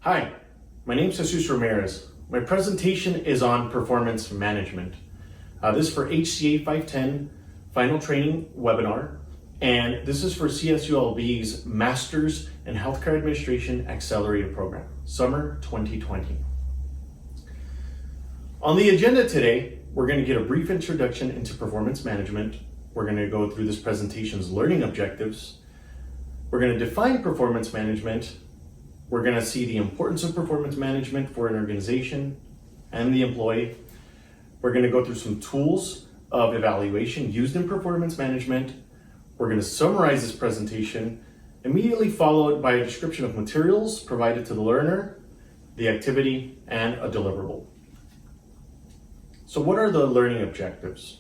Hi, my name is Jesus Ramirez. My presentation is on performance management. This is for HCA 510 final training webinar, and this is for CSULB's Masters in Healthcare Administration Accelerated Program, Summer 2020. On the agenda today, we're going to get a brief introduction into performance management. We're going to go through this presentation's learning objectives. We're going to define performance management. We're going to see the importance of performance management for an organization and the employee. We're going to go through some tools of evaluation used in performance management. We're going to summarize this presentation, immediately followed by a description of materials provided to the learner, the activity, and a deliverable. So what are the learning objectives?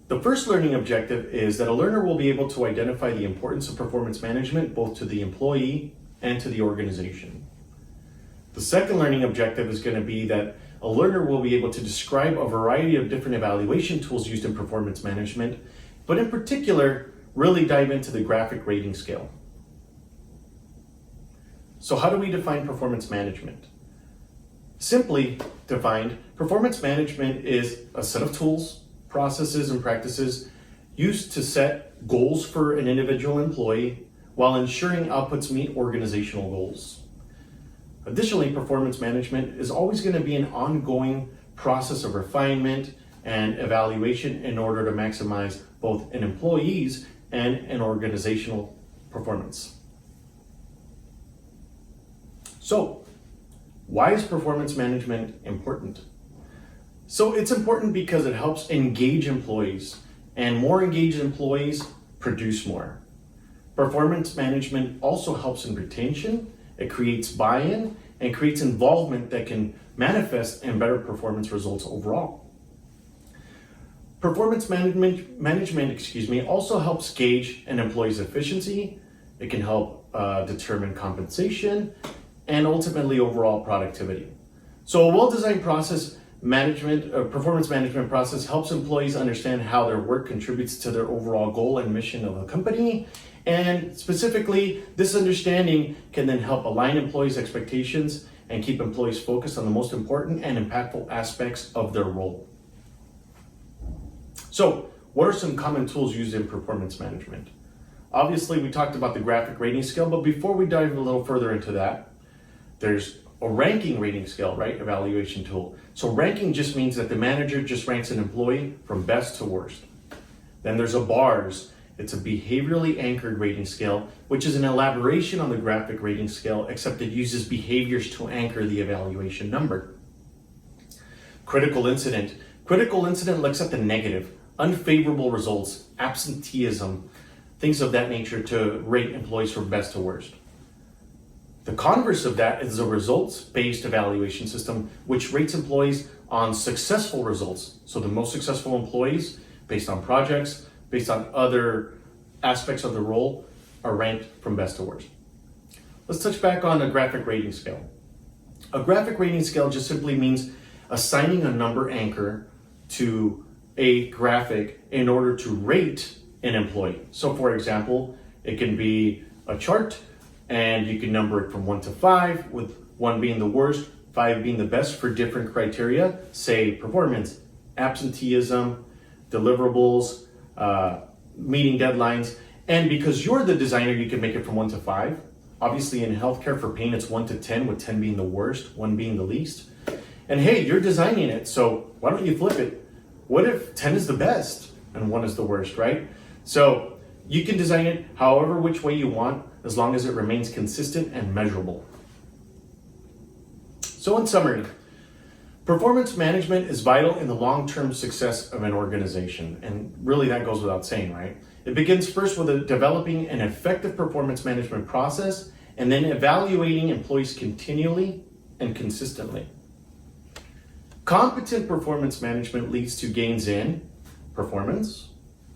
The first learning objective is that a learner will be able to identify the importance of performance management both to the employee and to the organization. The second learning objective is going to be that a learner will be able to describe a variety of different evaluation tools used in performance management, but in particular, really dive into the graphic rating scale. So how do we define performance management? Simply defined, performance management is a set of tools, processes, and practices used to set goals for an individual employee while ensuring outputs meet organizational goals. Additionally, performance management is always going to be an ongoing process of refinement and evaluation in order to maximize both an employee's and an organizational performance. So, why is performance management important? So it's important because it helps engage employees, and more engaged employees produce more. Performance management also helps in retention. It creates buy-in and creates involvement that can manifest in better performance results overall. Performance management also helps gauge an employee's efficiency. It can help determine compensation and ultimately overall productivity. So a well-designed performance management process helps employees understand how their work contributes to their overall goal and mission of a company. And specifically, this understanding can then help align employees' expectations and keep employees focused on the most important and impactful aspects of their role. So, what are some common tools used in performance management? Obviously, we talked about the graphic rating scale, but before we dive a little further into that, there's a ranking rating scale, right? Evaluation tool. So ranking just means that the manager just ranks an employee from best to worst. Then there's a BARS. It's a behaviorally anchored rating scale, which is an elaboration on the graphic rating scale, except it uses behaviors to anchor the evaluation number. Critical incident. Critical incident looks at the negative, unfavorable results, absenteeism, things of that nature to rate employees from best to worst. The converse of that is a results-based evaluation system, which rates employees on successful results. So the most successful employees, based on projects, based on other aspects of the role, are ranked from best to worst. Let's touch back on a graphic rating scale. A graphic rating scale just simply means assigning a number anchor to a graphic in order to rate an employee. So for example, it can be a chart, and you can number it from 1 to 5, with 1 being the worst, 5 being the best for different criteria, say performance, absenteeism, deliverables, meeting deadlines. And because you're the designer, you can make it from 1 to 5. Obviously in healthcare for pain, it's 1 to 10, with 10 being the worst, 1 being the least. And hey, you're designing it, so why don't you flip it? What if 10 is the best and 1 is the worst, right? So you can design it however which way you want, as long as it remains consistent and measurable. So in summary, performance management is vital in the long-term success of an organization. And really that goes without saying, right? It begins first with developing an effective performance management process and then evaluating employees continually and consistently. Competent performance management leads to gains in performance,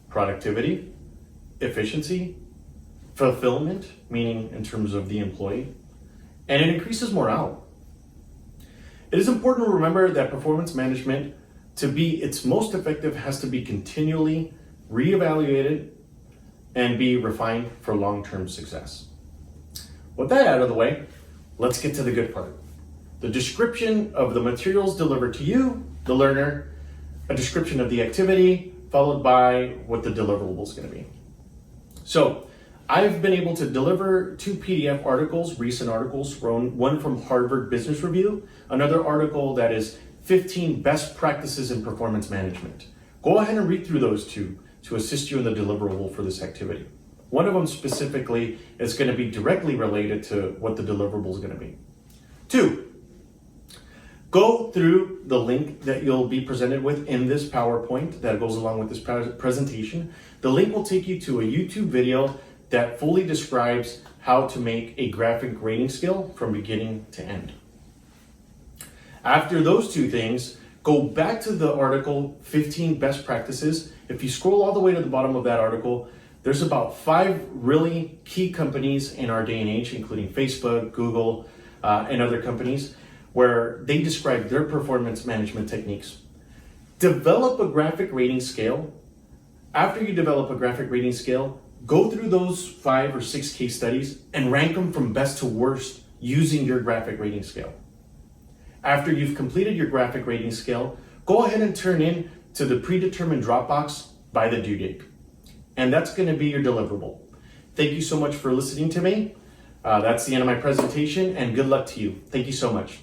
productivity, efficiency, fulfillment, meaning in terms of the employee, and it increases morale. It is important to remember that performance management, to be its most effective, has to be continually reevaluated and be refined for long-term success. With that out of the way, let's get to the good part. The description of the materials delivered to you, the learner, a description of the activity, followed by what the deliverable is going to be. So I've been able to deliver 2 PDF articles, recent articles, one from Harvard Business Review, another article that is 15 best practices in performance management. Go ahead and read through those two to assist you in the deliverable for this activity. One of them specifically is going to be directly related to what the deliverable is going to be. 2, go through the link that you'll be presented with in this PowerPoint that goes along with this presentation. The link will take you to a YouTube video that fully describes how to make a graphic grading scale from beginning to end. After those 2 things, go back to the article 15 best practices. If you scroll all the way to the bottom of that article, there's about 5 really key companies in our day and age, including Facebook, Google, and other companies, where they describe their performance management techniques. Develop a graphic rating scale. After you develop a graphic rating scale, go through those 5 or 6 case studies and rank them from best to worst using your graphic rating scale. After you've completed your graphic rating scale, go ahead and turn in to the predetermined Dropbox by the due date. And that's going to be your deliverable. Thank you so much for listening to me. That's the end of my presentation, and good luck to you. Thank you so much.